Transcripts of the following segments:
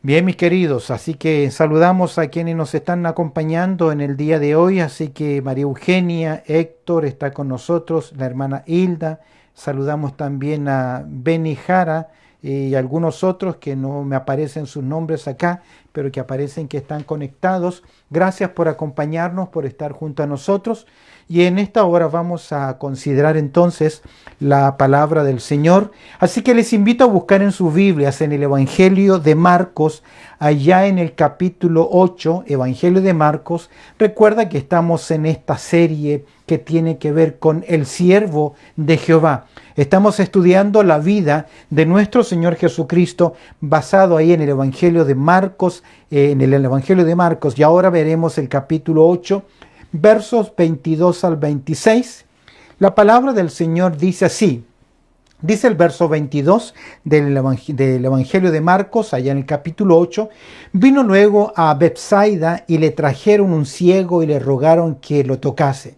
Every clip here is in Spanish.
Bien, mis queridos, así que saludamos a quienes nos están acompañando en el día de hoy, así que María Eugenia, Héctor está con nosotros, la hermana Hilda, saludamos también a Beni Jara y algunos otros que no me aparecen sus nombres acá, pero que aparecen que están conectados. Gracias por acompañarnos, por estar junto a nosotros. Y en esta hora vamos a considerar entonces la palabra del Señor. Así que les invito a buscar en sus Biblias, en el Evangelio de Marcos, allá en el capítulo 8, Evangelio de Marcos. Recuerda que estamos en esta serie que tiene que ver con el siervo de Jehová. Estamos estudiando la vida de nuestro Señor Jesucristo basado ahí en el Evangelio de Marcos, y ahora veremos el capítulo 8, versos 22 al 26. La palabra del Señor dice así. Dice el verso 22 del Evangelio de Marcos, allá en el capítulo 8. Vino luego a Bethsaida y le trajeron un ciego y le rogaron que lo tocase.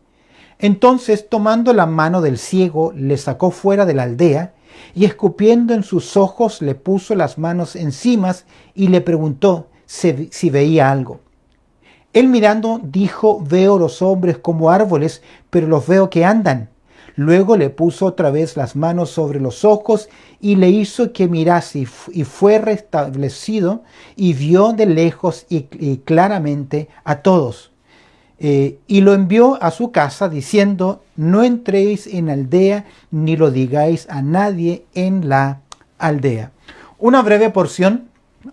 Entonces, tomando la mano del ciego, le sacó fuera de la aldea y escupiendo en sus ojos le puso las manos encima y le preguntó si veía algo. Él mirando dijo: veo los hombres como árboles, pero los veo que andan. Luego le puso otra vez las manos sobre los ojos y le hizo que mirase y fue restablecido y vio de lejos y claramente a todos. Y lo envió a su casa diciendo: no entréis en aldea ni lo digáis a nadie en la aldea. Una breve porción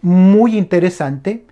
muy interesante.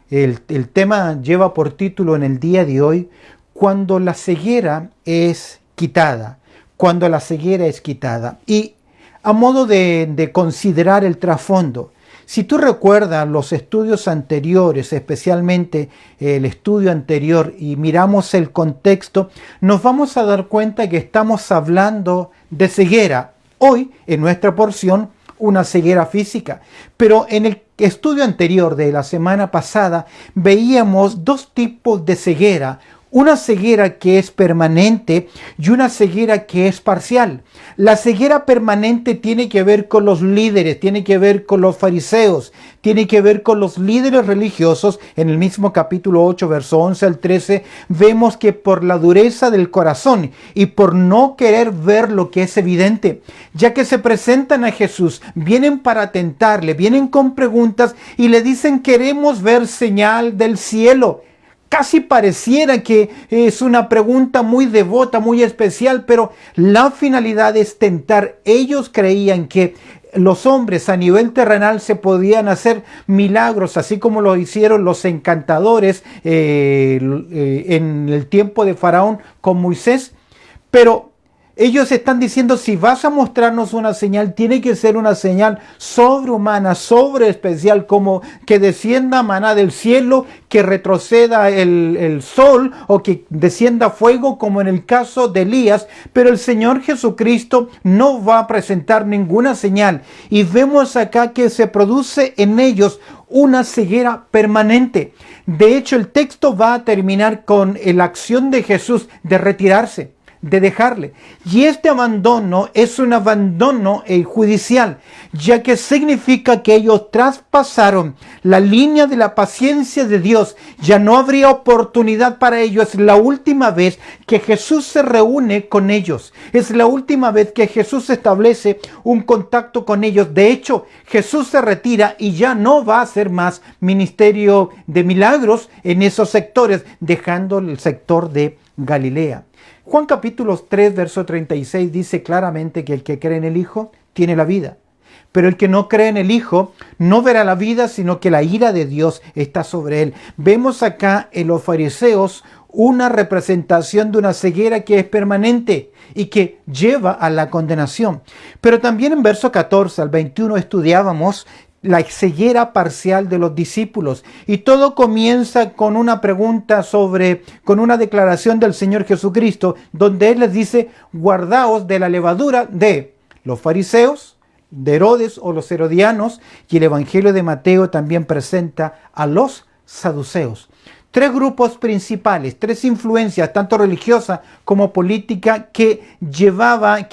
El tema lleva por título en el día de hoy: cuando la ceguera es quitada. Cuando la ceguera es quitada. Y a modo de considerar el trasfondo, si tú recuerdas los estudios anteriores, especialmente el estudio anterior, y miramos el contexto, nos vamos a dar cuenta que estamos hablando de ceguera. Hoy, en nuestra porción, una ceguera física. Pero en el estudio anterior de la semana pasada, veíamos dos tipos de ceguera. Una ceguera que es permanente y una ceguera que es parcial. La ceguera permanente tiene que ver con los líderes, tiene que ver con los fariseos, tiene que ver con los líderes religiosos. En el mismo capítulo 8, verso 11 al 13, vemos que por la dureza del corazón y por no querer ver lo que es evidente, ya que se presentan a Jesús, vienen para tentarle, vienen con preguntas y le dicen: queremos ver señal del cielo. Casi pareciera que es una pregunta muy devota, muy especial, pero la finalidad es tentar. Ellos creían que los hombres a nivel terrenal se podían hacer milagros, así como lo hicieron los encantadores en el tiempo de Faraón con Moisés. Pero ellos están diciendo: si vas a mostrarnos una señal, tiene que ser una señal sobrehumana, sobre especial, como que descienda maná del cielo, que retroceda el sol o que descienda fuego, como en el caso de Elías. Pero el Señor Jesucristo no va a presentar ninguna señal. Y vemos acá que se produce en ellos una ceguera permanente. De hecho, el texto va a terminar con la acción de Jesús de retirarse, de dejarle. Y este abandono es un abandono judicial, ya que significa que ellos traspasaron la línea de la paciencia de Dios. Ya no habría oportunidad para ellos. Es la última vez que Jesús se reúne con ellos. Es la última vez que Jesús establece un contacto con ellos. De hecho, Jesús se retira y ya no va a hacer más ministerio de milagros en esos sectores, dejando el sector de Galilea. Juan capítulo 3, verso 36 dice claramente que el que cree en el Hijo tiene la vida. Pero el que no cree en el Hijo no verá la vida, sino que la ira de Dios está sobre él. Vemos acá en los fariseos una representación de una ceguera que es permanente y que lleva a la condenación. Pero también en verso 14 al 21 estudiábamos la ceguera parcial de los discípulos. Y todo comienza con una pregunta con una declaración del Señor Jesucristo, donde Él les dice: guardaos de la levadura de los fariseos, de Herodes o los herodianos. Y el Evangelio de Mateo también presenta a los saduceos. tres grupos principales, tres influencias, tanto religiosa como política, que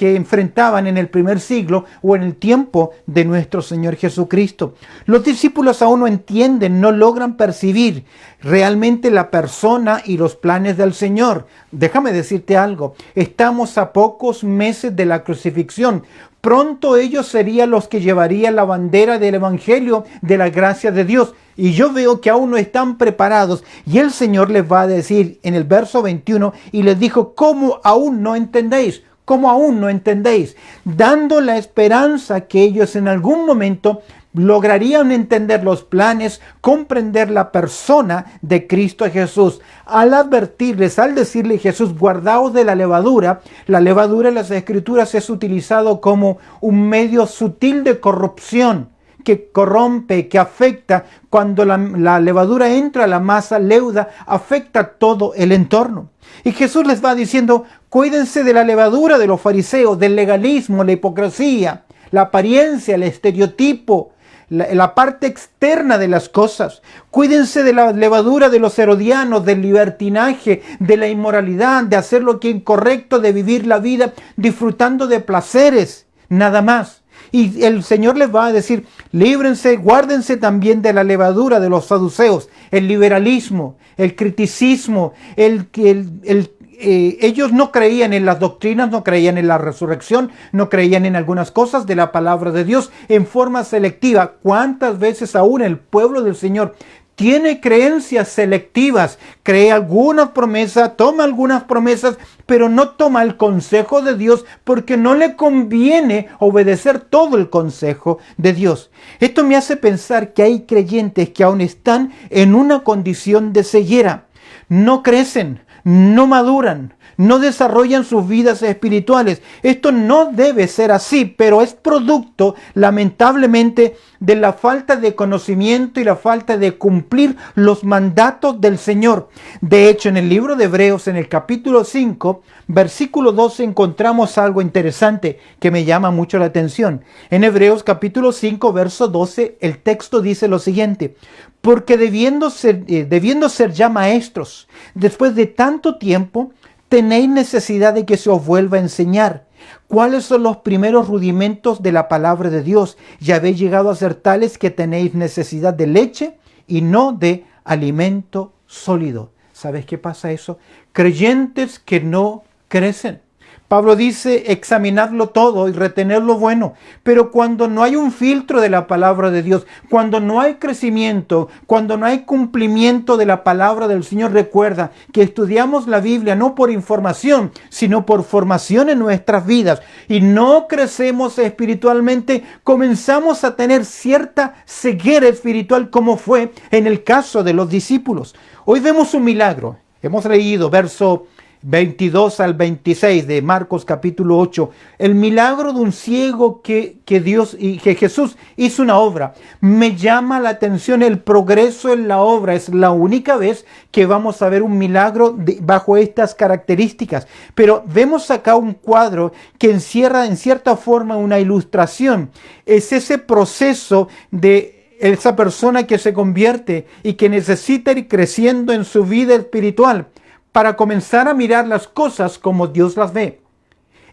enfrentaban en el primer siglo o en el tiempo de nuestro Señor Jesucristo. Los discípulos aún no entienden, no logran percibir realmente la persona y los planes del Señor. Déjame decirte algo, estamos a pocos meses de la crucifixión. Pronto ellos serían los que llevarían la bandera del Evangelio de la gracia de Dios. Y yo veo que aún no están preparados. Y el Señor les va a decir en el verso 21, y les dijo, ¿cómo aún no entendéis? ¿Cómo aún no entendéis? Dando la esperanza que ellos en algún momento lograrían entender los planes, comprender la persona de Cristo Jesús. Al advertirles, al decirle Jesús, guardaos de la levadura en las Escrituras es utilizado como un medio sutil de corrupción, que corrompe, que afecta. Cuando la levadura entra a la masa, leuda, afecta todo el entorno. Y Jesús les va diciendo, cuídense de la levadura de los fariseos, del legalismo, la hipocresía, la apariencia, el estereotipo, la parte externa de las cosas. Cuídense de la levadura de los herodianos, del libertinaje, de la inmoralidad, de hacer lo que es incorrecto, de vivir la vida disfrutando de placeres, nada más. Y el Señor les va a decir, líbrense, guárdense también de la levadura de los saduceos, el liberalismo, el criticismo, ellos no creían en las doctrinas, no creían en la resurrección, no creían en algunas cosas de la palabra de Dios en forma selectiva. ¿Cuántas veces aún el pueblo del Señor tiene creencias selectivas? Cree algunas promesas, toma algunas promesas, pero no toma el consejo de Dios porque no le conviene obedecer todo el consejo de Dios. Esto me hace pensar que hay creyentes que aún están en una condición de ceguera. No crecen, no maduran, no desarrollan sus vidas espirituales. Esto no debe ser así, pero es producto, lamentablemente, de la falta de conocimiento y la falta de cumplir los mandatos del Señor. De hecho, en el libro de Hebreos, en el capítulo 5, versículo 12, encontramos algo interesante que me llama mucho la atención. En Hebreos capítulo 5, verso 12, el texto dice lo siguiente: porque debiendo ser ya maestros, después de tanto tiempo, tenéis necesidad de que se os vuelva a enseñar cuáles son los primeros rudimentos de la palabra de Dios, y habéis llegado a ser tales que tenéis necesidad de leche y no de alimento sólido. ¿Sabes qué pasa eso? Creyentes que no crecen. Pablo dice examinarlo todo y retener lo bueno, pero cuando no hay un filtro de la palabra de Dios, cuando no hay crecimiento, cuando no hay cumplimiento de la palabra del Señor, recuerda que estudiamos la Biblia no por información, sino por formación en nuestras vidas, y no crecemos espiritualmente, comenzamos a tener cierta ceguera espiritual, como fue en el caso de los discípulos. Hoy vemos un milagro. Hemos leído verso 22 al 26 de Marcos capítulo 8, el milagro de un ciego que Jesús hizo una obra. Me llama la atención el progreso en la obra. Es la única vez que vamos a ver un milagro bajo estas características. Pero vemos acá un cuadro que encierra en cierta forma una ilustración. Es ese proceso de esa persona que se convierte y que necesita ir creciendo en su vida espiritual para comenzar a mirar las cosas como Dios las ve.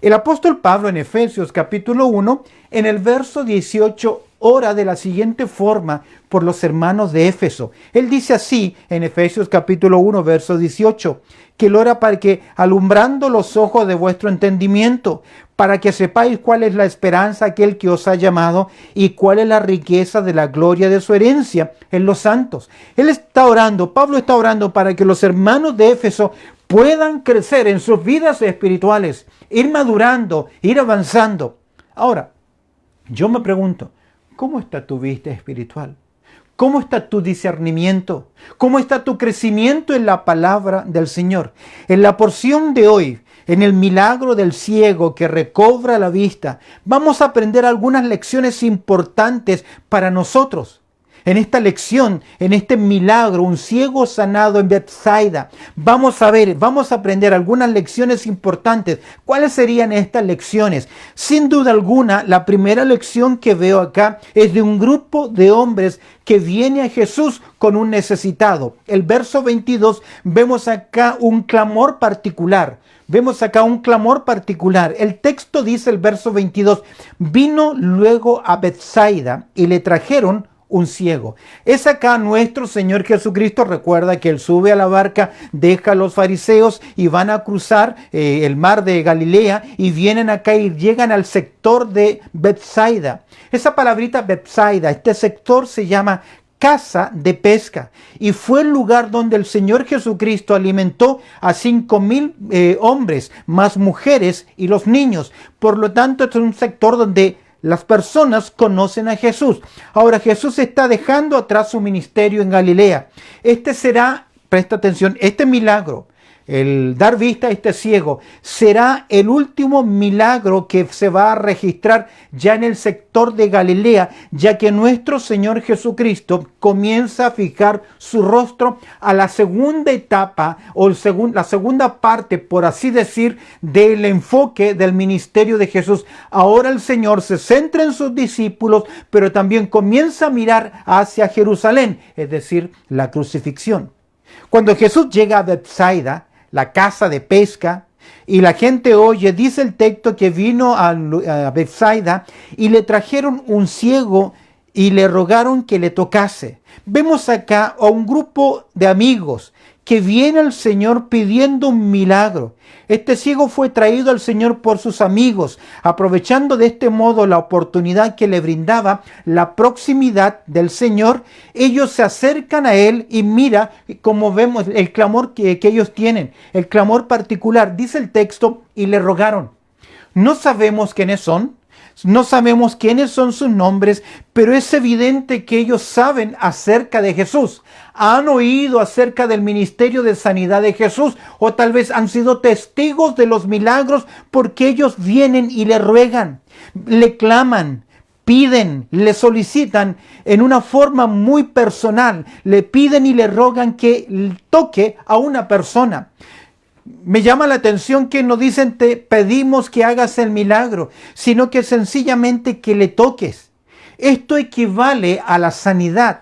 El apóstol Pablo en Efesios capítulo 1, en el verso 18, ora de la siguiente forma por los hermanos de Éfeso. Él dice así en Efesios capítulo 1, verso 18, que él ora para que alumbrando los ojos de vuestro entendimiento, para que sepáis cuál es la esperanza aquel que os ha llamado y cuál es la riqueza de la gloria de su herencia en los santos. Él está orando, Pablo está orando para que los hermanos de Éfeso puedan crecer en sus vidas espirituales, ir madurando, ir avanzando. Ahora, yo me pregunto, ¿cómo está tu vida espiritual? ¿Cómo está tu discernimiento? ¿Cómo está tu crecimiento en la palabra del Señor? En la porción de hoy, en el milagro del ciego que recobra la vista, vamos a aprender algunas lecciones importantes para nosotros. En esta lección, en este milagro, un ciego sanado en Betsaida, vamos a ver, vamos a aprender algunas lecciones importantes. ¿Cuáles serían estas lecciones? Sin duda alguna, la primera lección que veo acá es de un grupo de hombres que viene a Jesús con un necesitado. El verso 22, vemos acá un clamor particular. Vemos acá un clamor particular. El texto dice, el verso 22, vino luego a Betsaida y le trajeron un ciego. Es acá nuestro Señor Jesucristo. Recuerda que Él sube a la barca, deja a los fariseos y van a cruzar el mar de Galilea y vienen acá y llegan al sector de Betsaida. Esa palabrita Betsaida, este sector se llama casa de pesca, y fue el lugar donde el Señor Jesucristo alimentó a 5,000 hombres, más mujeres y los niños. Por lo tanto, este es un sector donde las personas conocen a Jesús. Ahora, Jesús está dejando atrás su ministerio en Galilea. Este será, presta atención, este milagro, el dar vista a este ciego, será el último milagro que se va a registrar ya en el sector de Galilea, ya que nuestro Señor Jesucristo comienza a fijar su rostro a la segunda etapa o la segunda parte, por así decir, del enfoque del ministerio de Jesús. Ahora el Señor se centra en sus discípulos, pero también comienza a mirar hacia Jerusalén, es decir, la crucifixión. Cuando Jesús llega a Betsaida, la casa de pesca, y la gente oye, dice el texto que vino a Betsaida y le trajeron un ciego y le rogaron que le tocase. Vemos acá a un grupo de amigos que viene al Señor pidiendo un milagro. Este ciego fue traído al Señor por sus amigos, aprovechando de este modo la oportunidad que le brindaba la proximidad del Señor. Ellos se acercan a Él y mira como vemos el clamor que ellos tienen, el clamor particular. Dice el texto, y le rogaron. No sabemos quiénes son. No sabemos quiénes son sus nombres, pero es evidente que ellos saben acerca de Jesús. Han oído acerca del ministerio de sanidad de Jesús, o tal vez han sido testigos de los milagros, porque ellos vienen y le ruegan, le claman, piden, le solicitan en una forma muy personal. Le piden y le rogan que toque a una persona. Me llama la atención que no dicen te pedimos que hagas el milagro, sino que sencillamente que le toques. Esto equivale a la sanidad.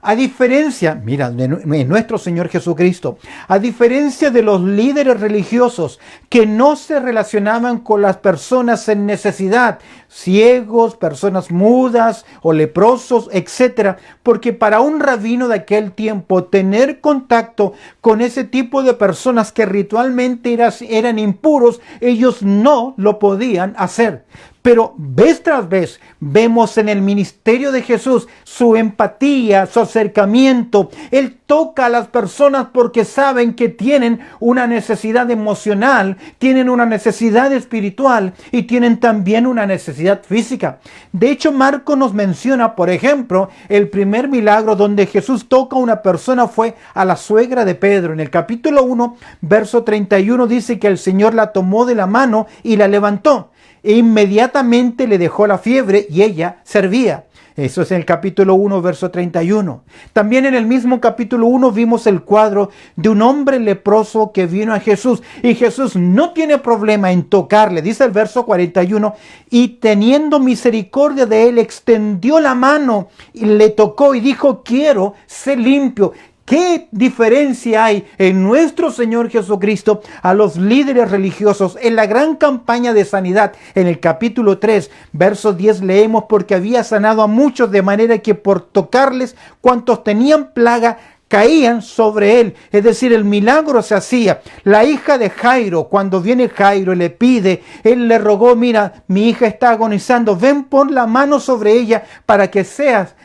A diferencia, mira, de nuestro Señor Jesucristo, a diferencia de los líderes religiosos que no se relacionaban con las personas en necesidad, ciegos, personas mudas o leprosos, etc. Porque para un rabino de aquel tiempo, tener contacto con ese tipo de personas que ritualmente eran impuros, ellos no lo podían hacer. Pero vez tras vez vemos en el ministerio de Jesús su empatía, su acercamiento. Él toca a las personas porque saben que tienen una necesidad emocional, tienen una necesidad espiritual y tienen también una necesidad física. De hecho, Marcos nos menciona, por ejemplo, el primer milagro donde Jesús toca a una persona fue a la suegra de Pedro. En el capítulo 1, verso 31 dice que el Señor la tomó de la mano y la levantó. E inmediatamente le dejó la fiebre y ella servía. Eso es en el capítulo 1, verso 31. También en el mismo capítulo 1 vimos el cuadro de un hombre leproso que vino a Jesús. Y Jesús no tiene problema en tocarle. Dice el verso 41, y teniendo misericordia de él, extendió la mano y le tocó y dijo, quiero ser limpio. ¿Qué diferencia hay en nuestro Señor Jesucristo a los líderes religiosos? En la gran campaña de sanidad, en el capítulo 3, verso 10, leemos, porque había sanado a muchos de manera que por tocarles, cuantos tenían plaga, caían sobre él. Es decir, el milagro se hacía. La hija de Jairo, cuando viene Jairo y le pide, él le rogó, mira, mi hija está agonizando, ven, pon la mano sobre ella para que seas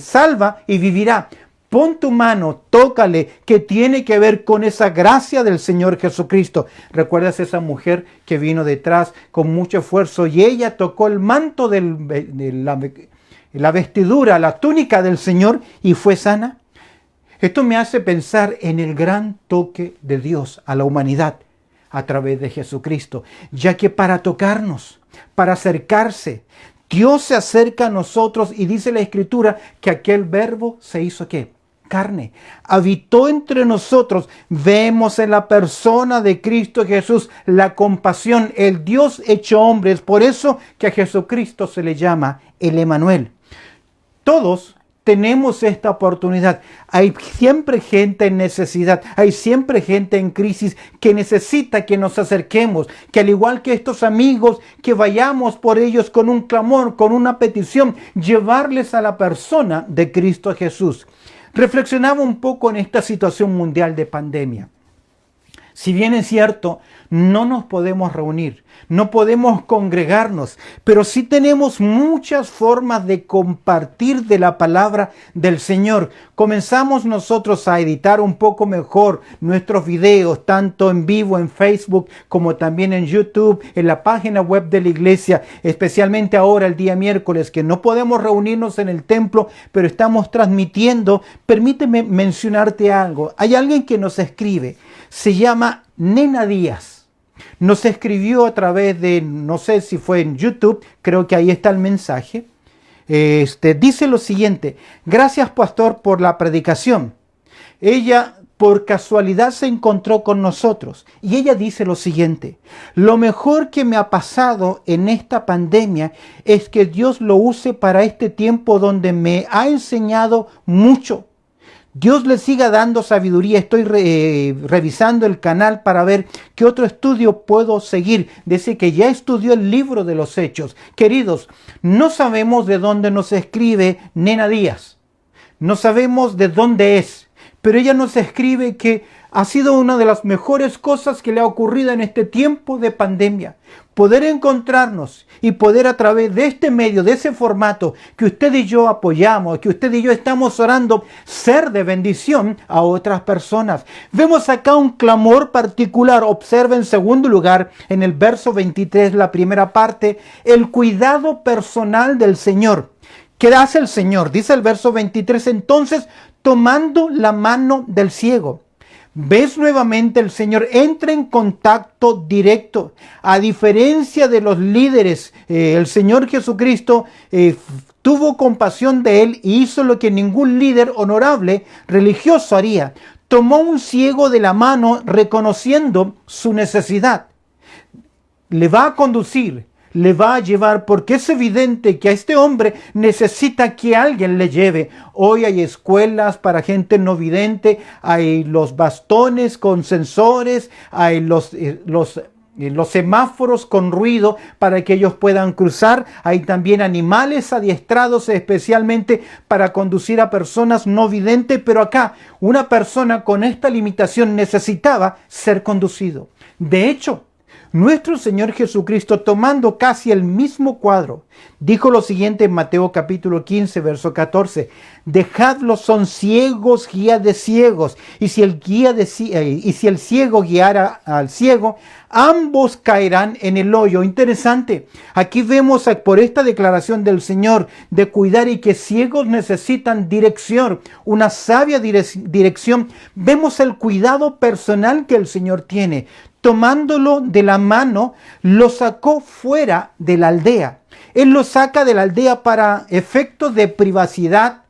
salva y vivirá. Pon tu mano, tócale, que tiene que ver con esa gracia del Señor Jesucristo. ¿Recuerdas esa mujer que vino detrás con mucho esfuerzo y ella tocó el manto de la vestidura, la túnica del Señor y fue sana? Esto me hace pensar en el gran toque de Dios a la humanidad a través de Jesucristo, ya que para tocarnos, para acercarse, Dios se acerca a nosotros y dice la Escritura que aquel verbo se hizo ¿qué? Carne. Habitó entre nosotros. Vemos en la persona de Cristo Jesús la compasión, el Dios hecho hombre. Es por eso que a Jesucristo se le llama el Emanuel. Todos tenemos esta oportunidad. Hay siempre gente en necesidad, hay siempre gente en crisis que necesita que nos acerquemos, que al igual que estos amigos, que vayamos por ellos con un clamor, con una petición, llevarles a la persona de Cristo Jesús. Reflexionaba un poco en esta situación mundial de pandemia. Si bien es cierto, no nos podemos reunir, no podemos congregarnos, pero sí tenemos muchas formas de compartir de la palabra del Señor. Comenzamos nosotros a editar un poco mejor nuestros videos, tanto en vivo en Facebook como también en YouTube, en la página web de la iglesia, especialmente ahora el día miércoles, que no podemos reunirnos en el templo, pero estamos transmitiendo. Permíteme mencionarte algo. Hay alguien que nos escribe, se llama Nena Díaz. Nos escribió a través de, no sé si fue en YouTube, creo que ahí está el mensaje. Dice lo siguiente: gracias, pastor, por la predicación. Ella por casualidad se encontró con nosotros y ella dice lo siguiente: lo mejor que me ha pasado en esta pandemia es que Dios lo use para este tiempo donde me ha enseñado mucho. Dios le siga dando sabiduría. Estoy revisando el canal para ver qué otro estudio puedo seguir. Dice que ya estudió el libro de los Hechos. Queridos, no sabemos de dónde nos escribe Nena Díaz. No sabemos de dónde es. Pero ella nos escribe que ha sido una de las mejores cosas que le ha ocurrido en este tiempo de pandemia. Poder encontrarnos y poder a través de este medio, de ese formato que usted y yo apoyamos, que usted y yo estamos orando, ser de bendición a otras personas. Vemos acá un clamor particular. Observa en segundo lugar, en el verso 23, la primera parte, el cuidado personal del Señor. ¿Qué hace el Señor? Dice el verso 23, entonces tomando la mano del ciego. ¿Ves? Nuevamente el Señor entra en contacto directo. A diferencia de los líderes, el Señor Jesucristo tuvo compasión de él y hizo lo que ningún líder honorable religioso haría. Tomó un ciego de la mano reconociendo su necesidad. Le va a conducir, le va a llevar, porque es evidente que a este hombre necesita que alguien le lleve. Hoy hay escuelas para gente no vidente, hay los bastones con sensores, hay los semáforos con ruido para que ellos puedan cruzar. Hay también animales adiestrados especialmente para conducir a personas no videntes, pero acá una persona con esta limitación necesitaba ser conducido. De hecho, nuestro Señor Jesucristo, tomando casi el mismo cuadro, dijo lo siguiente en Mateo capítulo 15, verso 14: dejadlos, son ciegos, guía de ciegos, y si el ciego guiara al ciego, ambos caerán en el hoyo. Interesante. Aquí vemos por esta declaración del Señor de cuidar y que ciegos necesitan dirección, una sabia dirección. Vemos el cuidado personal que el Señor tiene. Tomándolo de la mano, lo sacó fuera de la aldea. Él lo saca de la aldea para efectos de privacidad,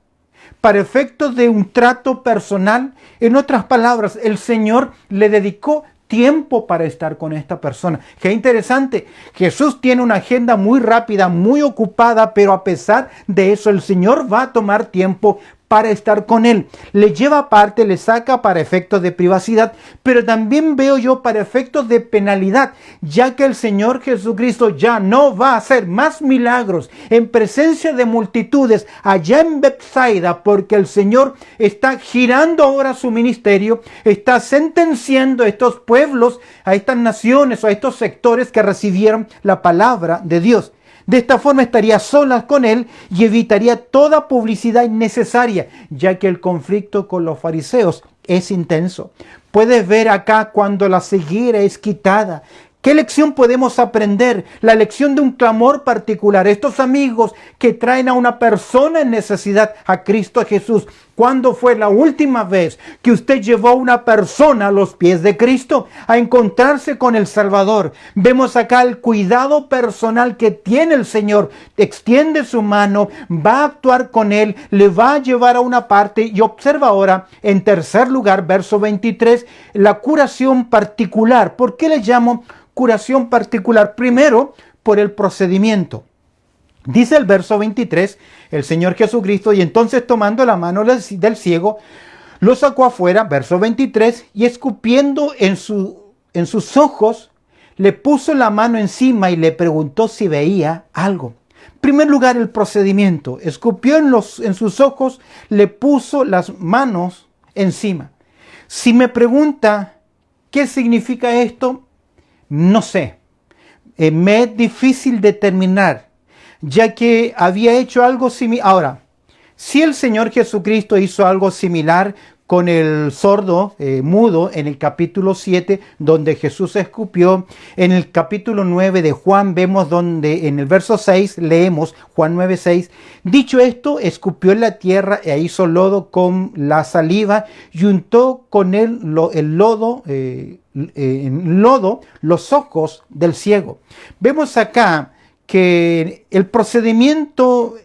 para efectos de un trato personal. En otras palabras, el Señor le dedicó tiempo para estar con esta persona. Qué interesante. Jesús tiene una agenda muy rápida, muy ocupada, pero a pesar de eso, el Señor va a tomar tiempo para estar con él. Le lleva aparte, le saca para efectos de privacidad, pero también veo yo para efectos de penalidad, ya que el Señor Jesucristo ya no va a hacer más milagros en presencia de multitudes allá en Betsaida, porque el Señor está girando ahora su ministerio, está sentenciando a estos pueblos, a estas naciones o a estos sectores que recibieron la palabra de Dios. De esta forma estaría solas con él y evitaría toda publicidad innecesaria, ya que el conflicto con los fariseos es intenso. Puedes ver acá cuando la ceguera es quitada, ¿Qué lección podemos aprender? La lección de un clamor particular. Estos amigos que traen a una persona en necesidad a Cristo Jesús. ¿Cuándo fue la última vez que usted llevó a una persona a los pies de Cristo a encontrarse con el Salvador? Vemos acá el cuidado personal que tiene el Señor. Extiende su mano, va a actuar con él, le va a llevar a una parte. Y observa ahora, en tercer lugar, verso 23, la curación particular. ¿Por qué le llamo curación particular? Primero, por el procedimiento. Dice el verso 23, el Señor Jesucristo, y entonces tomando la mano del ciego, lo sacó afuera, verso 23, y escupiendo en sus ojos, le puso la mano encima y le preguntó si veía algo. En primer lugar, el procedimiento. Escupió en sus ojos, le puso las manos encima. Si me pregunta qué significa esto, no sé. Me es difícil determinar, ya que había hecho algo similar. Ahora, si el Señor Jesucristo hizo algo similar con el sordo mudo en el capítulo 7, donde Jesús escupió, en el capítulo 9 de Juan vemos donde en el verso 6 leemos, Juan 9:6, dicho esto, escupió en la tierra e hizo lodo con la saliva y untó con él el lodo, en lodo los ojos del ciego. Vemos acá que el procedimiento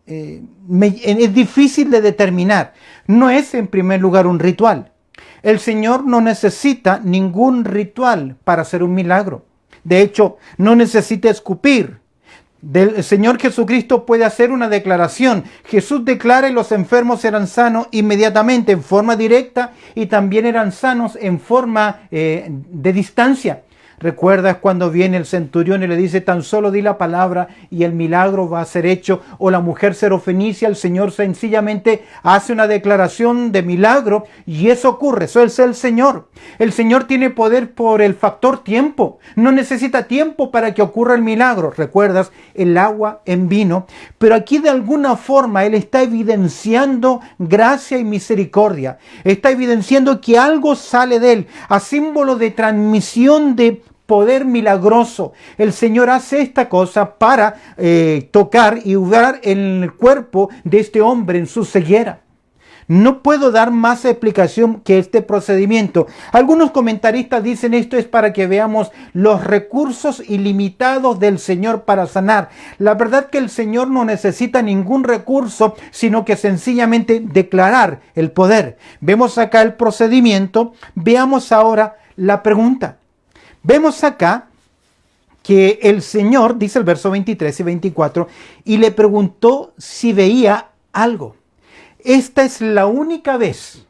es difícil de determinar. No es en primer lugar un ritual. El Señor no necesita ningún ritual para hacer un milagro. De hecho, no necesita escupir. El Señor Jesucristo puede hacer una declaración. Jesús declara y los enfermos eran sanos inmediatamente, en forma directa, y también eran sanos en forma de distancia. ¿Recuerdas cuando viene el centurión y le dice, tan solo di la palabra y el milagro va a ser hecho? O la mujer serofenicia, el Señor sencillamente hace una declaración de milagro y eso ocurre. Eso es el Señor. El Señor tiene poder por el factor tiempo. No necesita tiempo para que ocurra el milagro. ¿Recuerdas? El agua en vino. Pero aquí de alguna forma Él está evidenciando gracia y misericordia. Está evidenciando que algo sale de Él a símbolo de transmisión de poder milagroso. El Señor hace esta cosa para tocar y obrar en el cuerpo de este hombre en su ceguera. No puedo dar más explicación que este procedimiento. Algunos comentaristas dicen esto es para que veamos los recursos ilimitados del Señor para sanar. La verdad que el Señor no necesita ningún recurso, sino que sencillamente declarar el poder. Vemos acá el procedimiento. Veamos ahora la pregunta. Vemos acá que el Señor, dice el verso 23 y 24, y le preguntó si veía algo. Esta es la única vez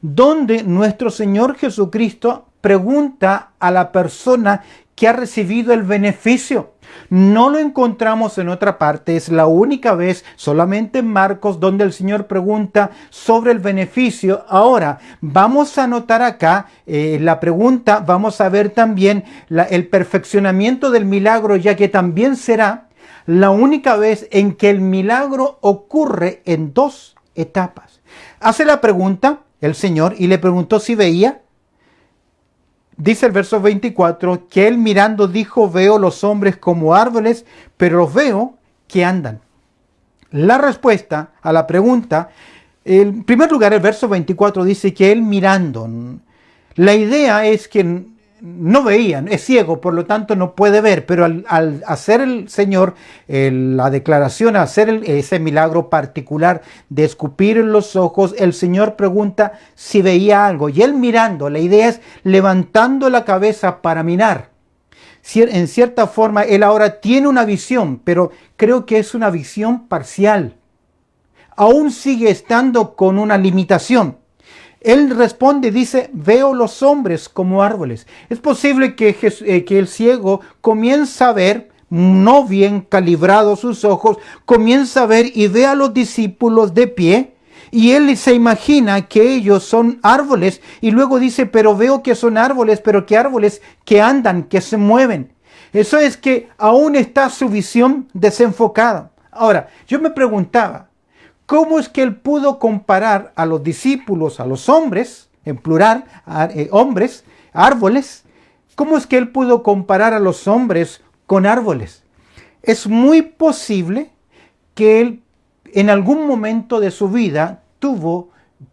donde nuestro Señor Jesucristo pregunta a la persona que ha recibido el beneficio. No lo encontramos en otra parte, es la única vez, solamente en Marcos, donde el Señor pregunta sobre el beneficio. Ahora, vamos a notar acá la pregunta, vamos a ver también el perfeccionamiento del milagro, ya que también será la única vez en que el milagro ocurre en dos etapas. Hace la pregunta el Señor y le preguntó si veía. Dice el verso 24 que él mirando dijo, veo los hombres como árboles, pero los veo que andan. La respuesta a la pregunta, en primer lugar, el verso 24 dice que él mirando. La idea es que no veían, es ciego, por lo tanto no puede ver, pero al hacer el Señor la declaración, hacer ese milagro particular de escupir en los ojos, el Señor pregunta si veía algo, y él mirando, la idea es levantando la cabeza para mirar. En cierta forma, él ahora tiene una visión, pero creo que es una visión parcial. Aún sigue estando con una limitación. Él responde, dice, veo los hombres como árboles. Es posible que el ciego comienza a ver, no bien calibrados sus ojos, comienza a ver y ve a los discípulos de pie, y él se imagina que ellos son árboles, y luego dice, pero veo que son árboles, pero que árboles que andan, que se mueven. Eso es que aún está su visión desenfocada. Ahora, yo me preguntaba, ¿cómo es que él pudo comparar a los discípulos, a los hombres, en plural, hombres, árboles, ¿Cómo es que él pudo comparar a los hombres con árboles? Es muy posible que él en algún momento de su vida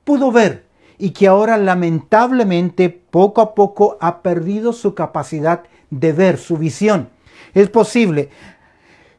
pudo ver y que ahora lamentablemente poco a poco ha perdido su capacidad de ver, su visión. Es posible.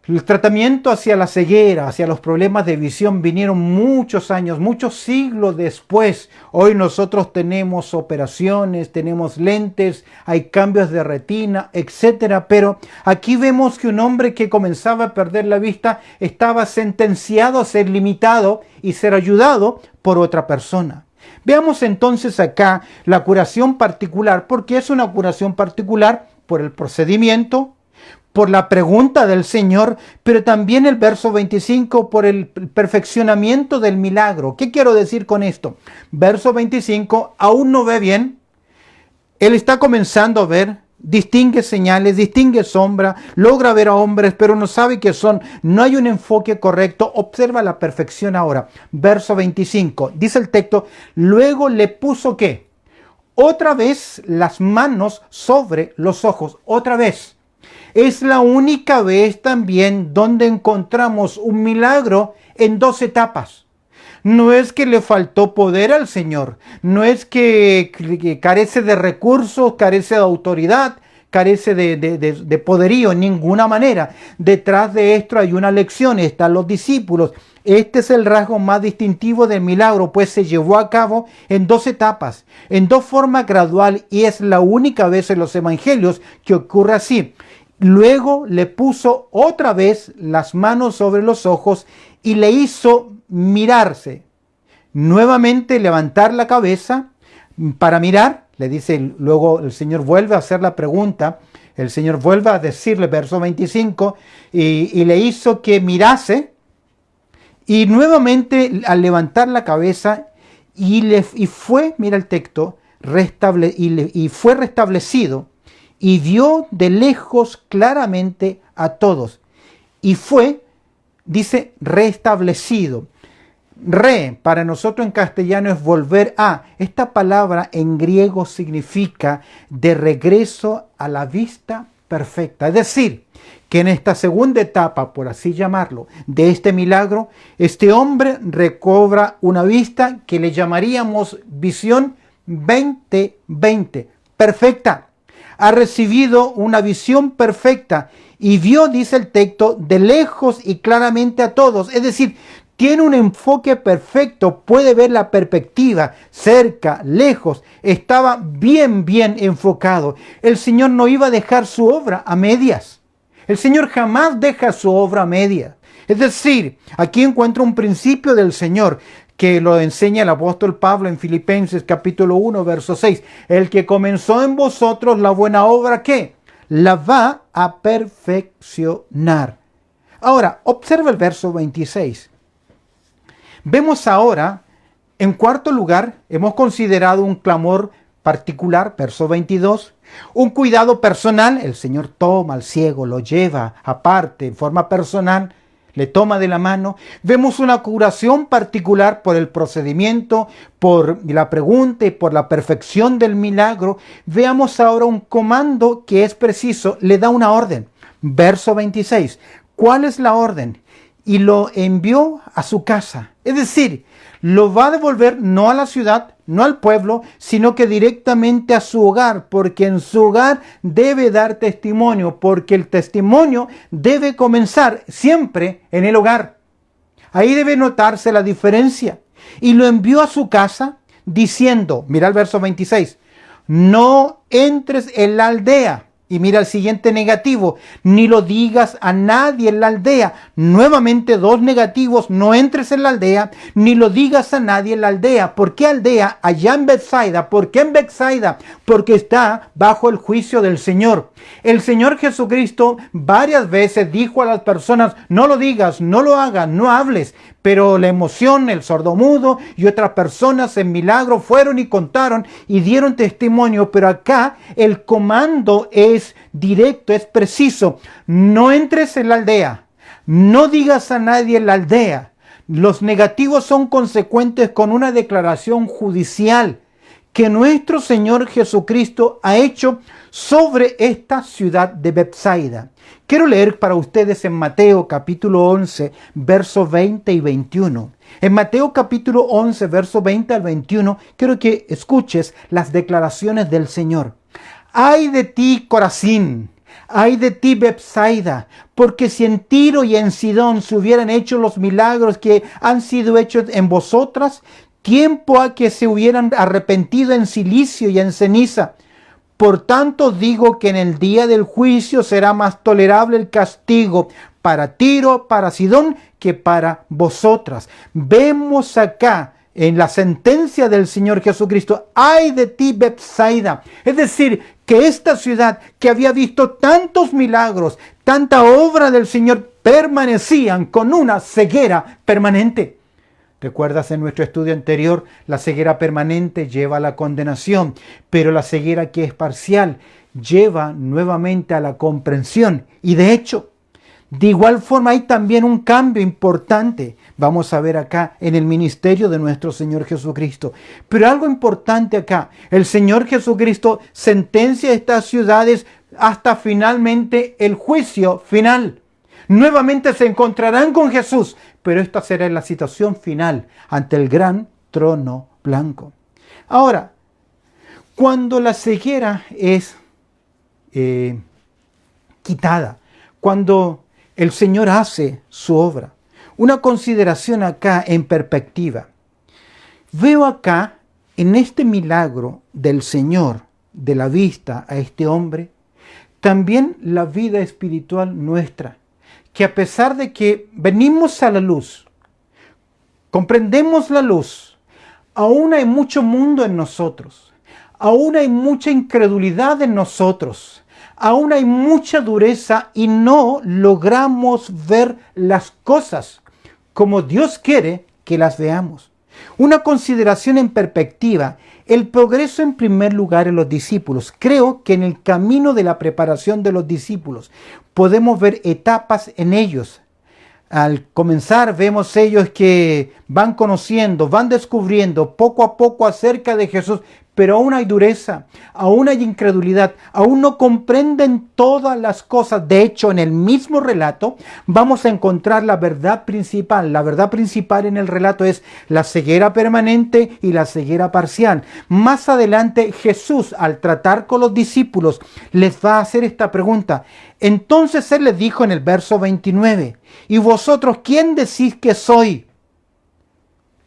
El tratamiento hacia la ceguera, hacia los problemas de visión vinieron muchos años, muchos siglos después. Hoy nosotros tenemos operaciones, tenemos lentes, hay cambios de retina, etcétera. Pero aquí vemos que un hombre que comenzaba a perder la vista estaba sentenciado a ser limitado y ser ayudado por otra persona. Veamos entonces acá la curación particular, porque es una curación particular por el procedimiento, por la pregunta del Señor, pero también el verso 25 por el perfeccionamiento del milagro. ¿Qué quiero decir con esto? Verso 25, aún no ve bien, él está comenzando a ver, distingue señales, distingue sombra, logra ver a hombres, pero no sabe qué son, no hay un enfoque correcto. Observa la perfección ahora. Verso 25, dice el texto, luego le puso ¿qué? Otra vez las manos sobre los ojos, otra vez. Es la única vez también donde encontramos un milagro en dos etapas. No es que le faltó poder al Señor, no es que carece de recursos, carece de autoridad, carece de poderío en ninguna manera. Detrás de esto hay una lección, están los discípulos. Este es el rasgo más distintivo del milagro, pues se llevó a cabo en dos etapas, en dos formas gradual, y es la única vez en los evangelios que ocurre así. Luego le puso otra vez las manos sobre los ojos y le hizo mirarse. Nuevamente levantar la cabeza para mirar. Le dice, luego el Señor vuelve a hacer la pregunta. El Señor vuelve a decirle, verso 25, y le hizo que mirase. Y nuevamente al levantar la cabeza y fue, mira el texto, y fue restablecido. Y vio de lejos claramente a todos. Y fue, dice, restablecido. Para nosotros en castellano es volver a. Esta palabra en griego significa de regreso a la vista perfecta. Es decir, que en esta segunda etapa, por así llamarlo, de este milagro, este hombre recobra una vista que le llamaríamos visión 20/20, perfecta. Ha recibido una visión perfecta y vio, dice el texto, de lejos y claramente a todos. Es decir, tiene un enfoque perfecto, puede ver la perspectiva, cerca, lejos. Estaba bien enfocado. El Señor no iba a dejar su obra a medias. El Señor jamás deja su obra a medias. Es decir, aquí encuentro un principio del Señor que lo enseña el apóstol Pablo en Filipenses capítulo 1, verso 6. El que comenzó en vosotros la buena obra, ¿qué? La va a perfeccionar. Ahora, observa el verso 26. Vemos ahora, en cuarto lugar, hemos considerado un clamor particular, verso 22. Un cuidado personal, el Señor toma al ciego, lo lleva aparte, en forma personal, le toma de la mano. Vemos una curación particular por el procedimiento, por la pregunta y por la perfección del milagro. Veamos ahora un comando que es preciso, le da una orden. Verso 26. ¿Cuál es la orden? Y lo envió a su casa. Es decir, lo va a devolver no a la ciudad, no al pueblo, sino que directamente a su hogar, porque en su hogar debe dar testimonio, porque el testimonio debe comenzar siempre en el hogar. Ahí debe notarse la diferencia. Y lo envió a su casa diciendo, mira el verso 26, no entres en la aldea. Y mira el siguiente negativo, ni lo digas a nadie en la aldea. Nuevamente dos negativos, no entres en la aldea, ni lo digas a nadie en la aldea. ¿Por qué aldea? Allá en Betsaida. ¿Por qué en Betsaida? Porque está bajo el juicio del Señor. El Señor Jesucristo varias veces dijo a las personas, no lo digas, no lo hagas, no hables. Pero la emoción, el sordomudo y otras personas en milagro fueron y contaron y dieron testimonio. Pero acá el comando es directo, es preciso. No entres en la aldea. No digas a nadie en la aldea. Los negativos son consecuentes con una declaración judicial que nuestro Señor Jesucristo ha hecho sobre esta ciudad de Betsaida. Quiero leer para ustedes en Mateo capítulo 11, versos 20 y 21. En Mateo capítulo 11, versos 20 al 21, quiero que escuches las declaraciones del Señor. ¡Ay de ti, Corazín! ¡Ay de ti, Betsaida! Porque si en Tiro y en Sidón se hubieran hecho los milagros que han sido hechos en vosotras, tiempo a que se hubieran arrepentido en silicio y en ceniza. Por tanto digo que en el día del juicio será más tolerable el castigo para Tiro, para Sidón, que para vosotras. Vemos acá en la sentencia del Señor Jesucristo, ¡ay de ti, Betsaida! Es decir, que esta ciudad que había visto tantos milagros, tanta obra del Señor, permanecían con una ceguera permanente. ¿Recuerdas en nuestro estudio anterior? La ceguera permanente lleva a la condenación, pero la ceguera que es parcial lleva nuevamente a la comprensión. Y de hecho, de igual forma hay también un cambio importante. Vamos a ver acá en el ministerio de nuestro Señor Jesucristo. Pero algo importante acá, el Señor Jesucristo sentencia a estas ciudades hasta finalmente el juicio final. Nuevamente se encontrarán con Jesús, pero esta será la situación final ante el gran trono blanco. Ahora, cuando la ceguera es quitada, cuando el Señor hace su obra, una consideración acá en perspectiva. Veo acá, en este milagro del Señor, de la vista a este hombre, también la vida espiritual nuestra, que a pesar de que venimos a la luz, comprendemos la luz, aún hay mucho mundo en nosotros, aún hay mucha incredulidad en nosotros, aún hay mucha dureza y no logramos ver las cosas como Dios quiere que las veamos. Una consideración en perspectiva, el progreso en primer lugar en los discípulos. Creo que en el camino de la preparación de los discípulos podemos ver etapas en ellos. Al comenzar vemos ellos que van conociendo, van descubriendo poco a poco acerca de Jesús, pero aún hay dureza, aún hay incredulidad, aún no comprenden todas las cosas. De hecho, en el mismo relato vamos a encontrar la verdad principal. La verdad principal en el relato es la ceguera permanente y la ceguera parcial. Más adelante Jesús, al tratar con los discípulos, les va a hacer esta pregunta. Entonces Él les dijo en el verso 29, ¿y vosotros quién decís que soy?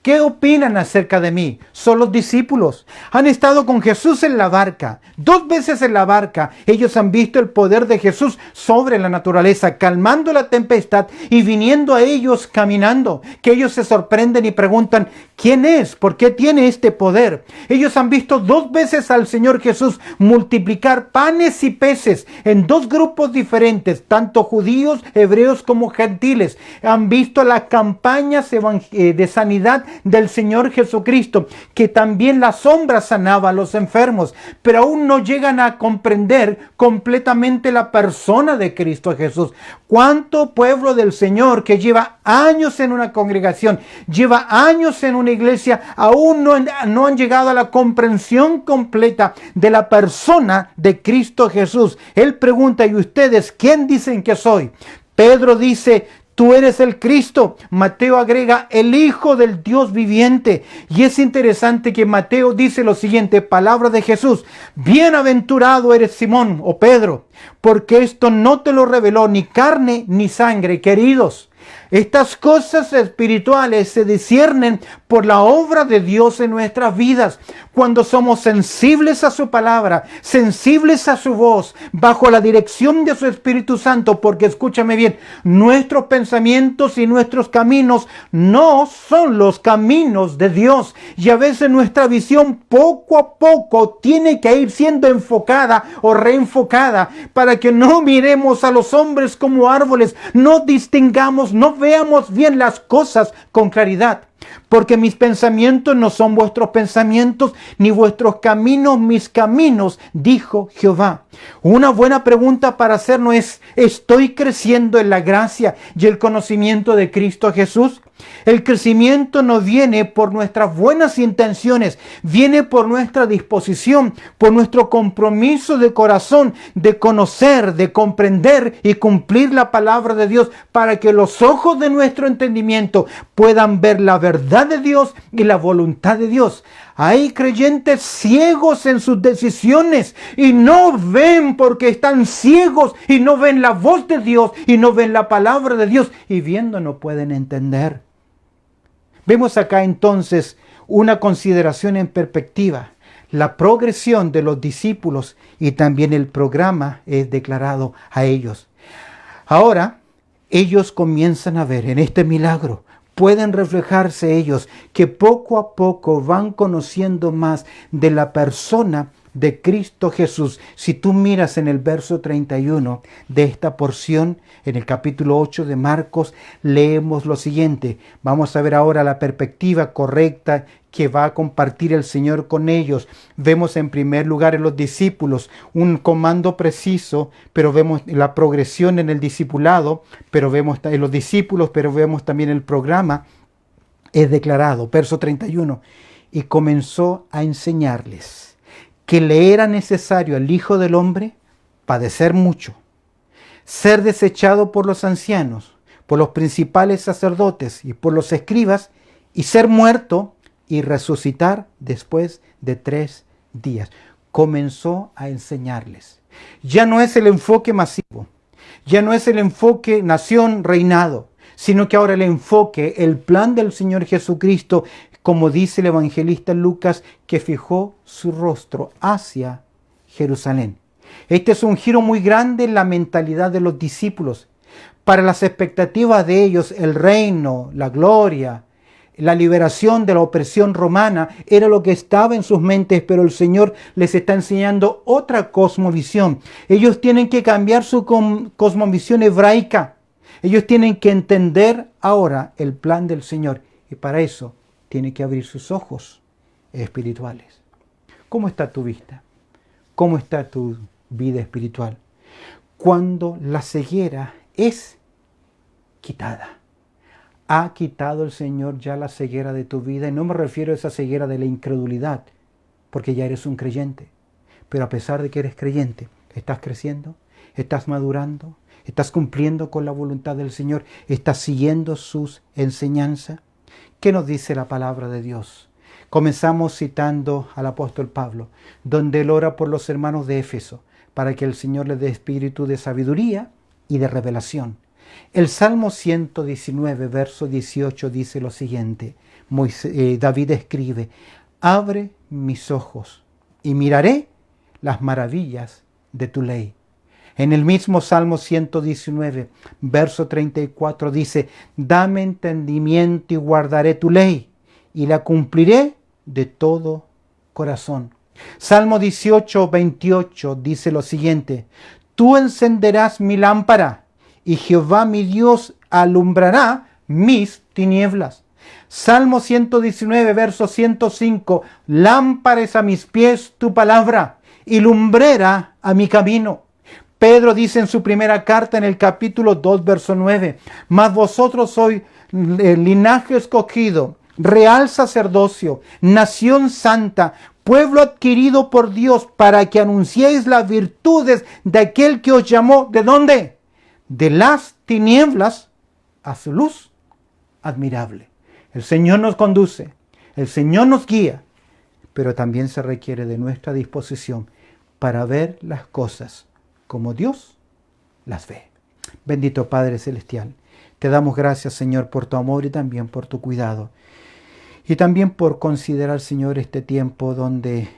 ¿Qué opinan acerca de mí? Son los discípulos. Han estado con Jesús en la barca. 2 veces en la barca. Ellos han visto el poder de Jesús sobre la naturaleza, calmando la tempestad y viniendo a ellos caminando. Que ellos se sorprenden y preguntan, ¿quién es? ¿Por qué tiene este poder? Ellos han visto 2 veces al Señor Jesús multiplicar panes y peces en 2 grupos diferentes, tanto judíos, hebreos como gentiles. Han visto las campañas de sanidad del Señor Jesucristo, que también la sombra sanaba a los enfermos, pero aún no llegan a comprender completamente la persona de Cristo Jesús. ¿Cuánto pueblo del Señor que lleva años en una congregación, lleva años en una iglesia, aún no han llegado a la comprensión completa de la persona de Cristo Jesús? Él pregunta, ¿y ustedes quién dicen que soy? Pedro dice, tú eres el Cristo. Mateo agrega, el Hijo del Dios viviente. Y es interesante que Mateo dice lo siguiente, palabra de Jesús. Bienaventurado eres Simón o Pedro, porque esto no te lo reveló ni carne ni sangre, queridos. Estas cosas espirituales se disciernen por la obra de Dios en nuestras vidas. Cuando somos sensibles a su palabra, sensibles a su voz, bajo la dirección de su Espíritu Santo, porque escúchame bien, nuestros pensamientos y nuestros caminos no son los caminos de Dios. Y a veces nuestra visión poco a poco tiene que ir siendo enfocada o reenfocada para que no miremos a los hombres como árboles, no distingamos, no veamos bien las cosas con claridad. porque mis pensamientos no son vuestros pensamientos, ni vuestros caminos mis caminos, dijo Jehová. Una buena pregunta para hacernos es, ¿estoy creciendo en la gracia y el conocimiento de Cristo Jesús? El crecimiento no viene por nuestras buenas intenciones, viene por nuestra disposición, por nuestro compromiso de corazón de conocer, de comprender y cumplir la palabra de Dios, para que los ojos de nuestro entendimiento puedan ver la verdad de Dios y la voluntad de Dios. Hay creyentes ciegos en sus decisiones y no ven porque están ciegos y no ven la voz de Dios y no ven la palabra de Dios, y viendo no pueden entender. Vemos acá entonces una consideración en perspectiva. La progresión de los discípulos y también el programa es declarado a ellos. Ahora, ellos comienzan a ver en este milagro, pueden reflejarse ellos que poco a poco van conociendo más de la persona de Cristo Jesús. Si tú miras en el verso 31 de esta porción, en el capítulo 8 de Marcos, leemos lo siguiente. Vamos a ver ahora la perspectiva correcta que va a compartir el Señor con ellos. Vemos en primer lugar en los discípulos un comando preciso, pero vemos la progresión en el discipulado, pero vemos en los discípulos, pero vemos también el programa es declarado. Verso 31. Y comenzó a enseñarles que le era necesario al Hijo del Hombre padecer mucho, ser desechado por los ancianos, por los principales sacerdotes y por los escribas, y ser muerto y resucitar después de 3 días. Comenzó a enseñarles. Ya no es el enfoque masivo, ya no es el enfoque nación, reinado, sino que ahora el enfoque, el plan del Señor Jesucristo, como dice el evangelista Lucas, que fijó su rostro hacia Jerusalén. Este es un giro muy grande en la mentalidad de los discípulos. Para las expectativas de ellos, el reino, la gloria, la liberación de la opresión romana era lo que estaba en sus mentes, pero el Señor les está enseñando otra cosmovisión. Ellos tienen que cambiar su cosmovisión hebraica. Ellos tienen que entender ahora el plan del Señor, y para eso tienen que abrir sus ojos espirituales. ¿Cómo está tu vista? ¿Cómo está tu vida espiritual? Cuando la ceguera es quitada. ¿Ha quitado el Señor ya la ceguera de tu vida? Y no me refiero a esa ceguera de la incredulidad, porque ya eres un creyente. Pero a pesar de que eres creyente, ¿estás creciendo? ¿Estás madurando? ¿Estás cumpliendo con la voluntad del Señor? ¿Estás siguiendo sus enseñanzas? ¿Qué nos dice la palabra de Dios? Comenzamos citando al apóstol Pablo, donde él ora por los hermanos de Éfeso, para que el Señor les dé espíritu de sabiduría y de revelación. El Salmo 119, verso 18 dice lo siguiente. David escribe, abre mis ojos y miraré las maravillas de tu ley. En el mismo Salmo 119, verso 34 dice, dame entendimiento y guardaré tu ley, y la cumpliré de todo corazón. Salmo 18, 28 dice lo siguiente, tú encenderás mi lámpara, y Jehová mi Dios alumbrará mis tinieblas. Salmo 119, verso 105, lámpara es a mis pies tu palabra, y lumbrera a mi camino. Pedro dice en su primera carta en el capítulo 2, verso 9, mas vosotros sois linaje escogido, real sacerdocio, nación santa, pueblo adquirido por Dios, para que anunciéis las virtudes de aquel que os llamó, ¿de dónde? De las tinieblas a su luz admirable. El Señor nos conduce, el Señor nos guía, pero también se requiere de nuestra disposición para ver las cosas como Dios las ve. Bendito Padre Celestial, te damos gracias, Señor, por tu amor y también por tu cuidado. Y también por considerar, Señor, este tiempo donde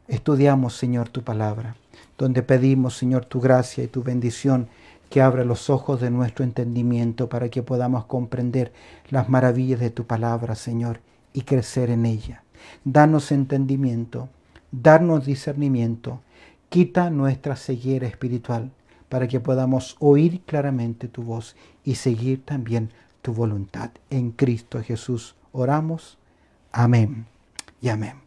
estudiamos, Señor, tu palabra, donde pedimos, Señor, tu gracia y tu bendición, que abra los ojos de nuestro entendimiento para que podamos comprender las maravillas de tu palabra, Señor, y crecer en ella. Danos entendimiento, darnos discernimiento, quita nuestra ceguera espiritual para que podamos oír claramente tu voz y seguir también tu voluntad. En Cristo Jesús oramos. Amén y amén.